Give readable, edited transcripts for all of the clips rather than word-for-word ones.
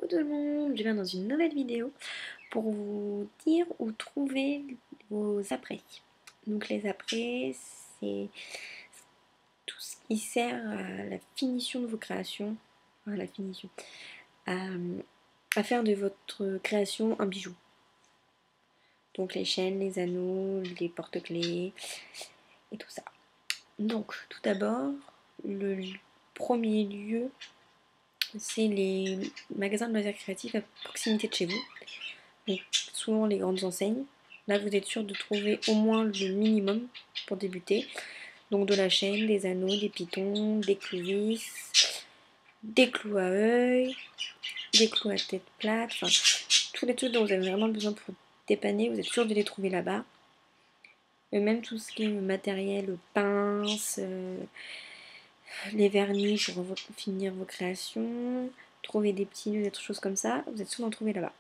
Coucou tout le monde, je viens dans une nouvelle vidéo pour vous dire où trouver vos apprêts. Donc les apprêts, c'est tout ce qui sert à la finition de vos créations, à la finition, à, à faire de votre création un bijou. Donc les chaînes, les anneaux, les porte-clés et tout ça. Donc tout d'abord, le premier lieu, c'est les magasins de loisirs créatifs à proximité de chez vous. Donc souvent les grandes enseignes. Là vous êtes sûr de trouver au moins le minimum pour débuter. Donc de la chaîne, des anneaux, des pitons, des clous vis, des clous à œil, des clous à tête plate, enfin tous les trucs dont vous avez vraiment besoin pour dépanner, vous êtes sûr de les trouver là-bas. Et même tout ce qui est matériel, pince, les vernis pour finir vos créations, trouver des petits nœuds, des choses comme ça, vous êtes sûr d'en trouver là-bas.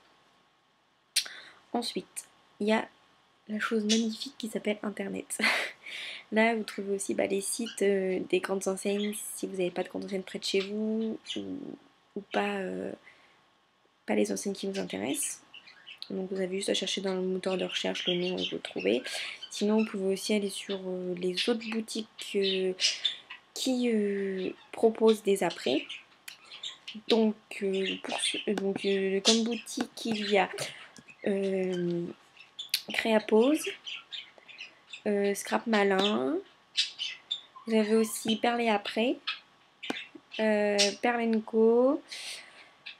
Ensuite, il y a la chose magnifique qui s'appelle Internet. Là, vous trouvez aussi les sites des grandes enseignes si vous n'avez pas de grande enseigne près de chez vous ou pas les enseignes qui vous intéressent. Donc vous avez juste à chercher dans le moteur de recherche le nom et vous le trouvez. Sinon, vous pouvez aussi aller sur les autres boutiques qui proposent des apprêts. Donc, comme boutique, il y a Créapose, Scrap Malin. Vous avez aussi Perle et Après, Perle & Co,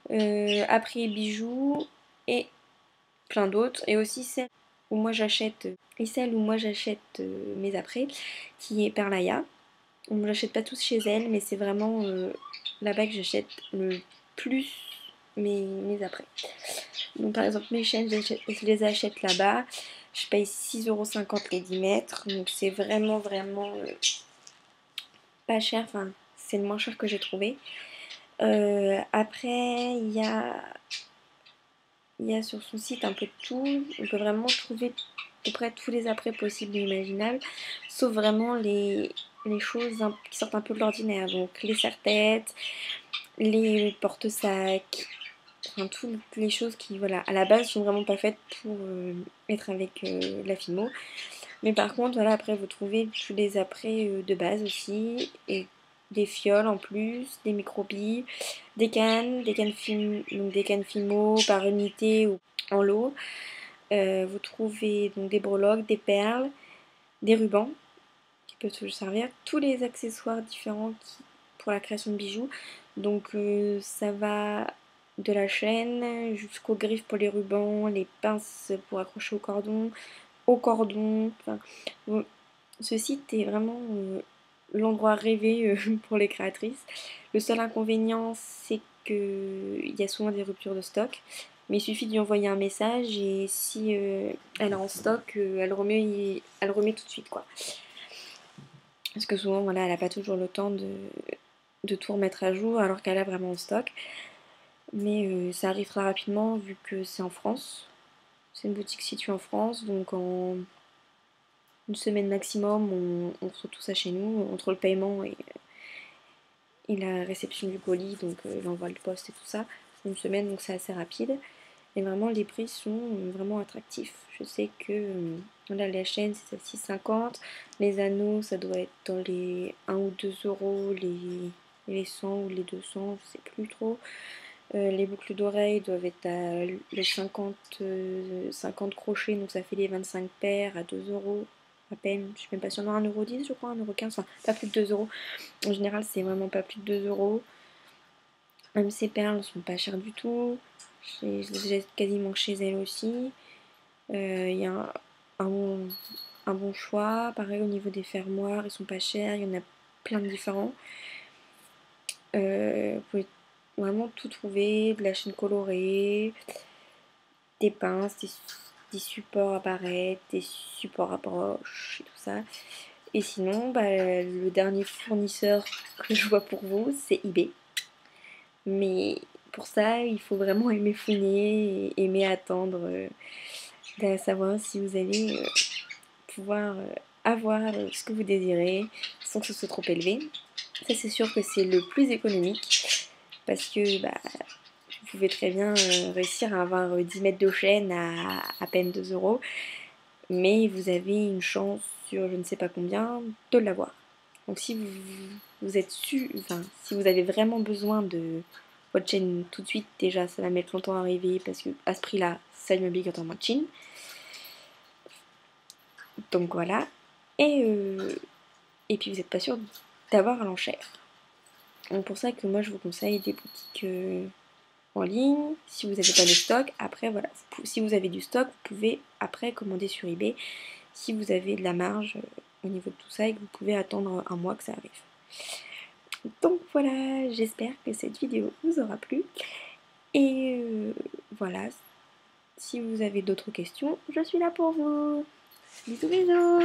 Après et Bijoux et plein d'autres. Et aussi celle où moi j'achète mes apprêts, qui est Perlaya. On ne l'achète pas tous chez elle, mais c'est vraiment là-bas que j'achète le plus mes apprêts. Donc par exemple mes chaînes, je les achète là-bas. Je paye 6,50 € les 10 mètres. Donc c'est vraiment pas cher. Enfin, c'est le moins cher que j'ai trouvé. Après, il y a sur son site un peu de tout. On peut vraiment trouver à peu près tous les apprêts possibles et imaginables, sauf vraiment les choses qui sortent un peu de l'ordinaire. Donc les serre-têtes, les porte-sacs, enfin toutes les choses qui, voilà, à la base sont vraiment pas faites pour être avec la Fimo. Mais par contre, voilà, après vous trouvez tous les apprêts de base aussi, et des fioles en plus, des micro-billes, des cannes donc des cannes Fimo par unité ou en lot. Vous trouvez donc des breloques, des perles, des rubans qui peuvent toujours servir, tous les accessoires différents pour la création de bijoux. Donc ça va de la chaîne jusqu'aux griffes pour les rubans, les pinces pour accrocher au cordon. Enfin, ce site est vraiment l'endroit rêvé pour les créatrices. Le seul inconvénient, c'est qu'il y a souvent des ruptures de stock. Mais il suffit d'y envoyer un message et si elle est en stock, elle remet tout de suite, quoi. Parce que souvent, voilà, elle n'a pas toujours le temps de tout remettre à jour alors qu'elle a vraiment en stock. Mais ça arrive très rapidement vu que c'est en France. C'est une boutique située en France, donc en une semaine maximum, on reçoit tout ça chez nous, entre le paiement et la réception du colis, donc l'envoi de poste et tout ça. Une semaine, donc c'est assez rapide. Et vraiment, les prix sont vraiment attractifs. Je sais que là, la chaîne, c'est à 6,50. Les anneaux, ça doit être dans les 1 ou 2 €. Les 100 ou les 200, je sais plus trop. Les boucles d'oreilles doivent être à les 50 crochets, donc ça fait les 25 paires à 2 € à peine. Je suis même pas sûre, non, 1,10 €, je crois, 1,15 €, enfin pas plus de 2 €. En général, c'est vraiment pas plus de 2 €. Même ces perles sont pas chères du tout. Je les jette quasiment chez elle aussi. Il y a un bon choix. Pareil au niveau des fermoirs, ils sont pas chers. Il y en a plein de différents. Vous pouvez vraiment tout trouver. De la chaîne colorée, des pinces, des supports à barrettes, des supports à broche et tout ça. Et sinon, le dernier fournisseur que je vois pour vous, c'est eBay. Mais pour ça, il faut vraiment aimer fouiner et aimer attendre, de savoir si vous allez pouvoir avoir ce que vous désirez sans que ce soit trop élevé. Ça, c'est sûr que c'est le plus économique parce que vous pouvez très bien réussir à avoir 10 mètres de chaîne à peine 2 euros, mais vous avez une chance sur je ne sais pas combien de l'avoir. Donc si vous êtes enfin, si vous avez vraiment besoin de votre chaîne tout de suite, déjà ça va mettre longtemps à arriver parce que à ce prix-là, ça lui obligatoirement de Chine. Donc voilà. Et puis vous n'êtes pas sûr d'avoir à l'enchère. Donc pour ça que moi je vous conseille des boutiques en ligne. Si vous n'avez pas de stock, après voilà. Si vous avez du stock, vous pouvez après commander sur eBay. Si vous avez de la marge au niveau de tout ça et que vous pouvez attendre un mois que ça arrive. Donc voilà, j'espère que cette vidéo vous aura plu. Et voilà, si vous avez d'autres questions, je suis là pour vous. Bisous bisous.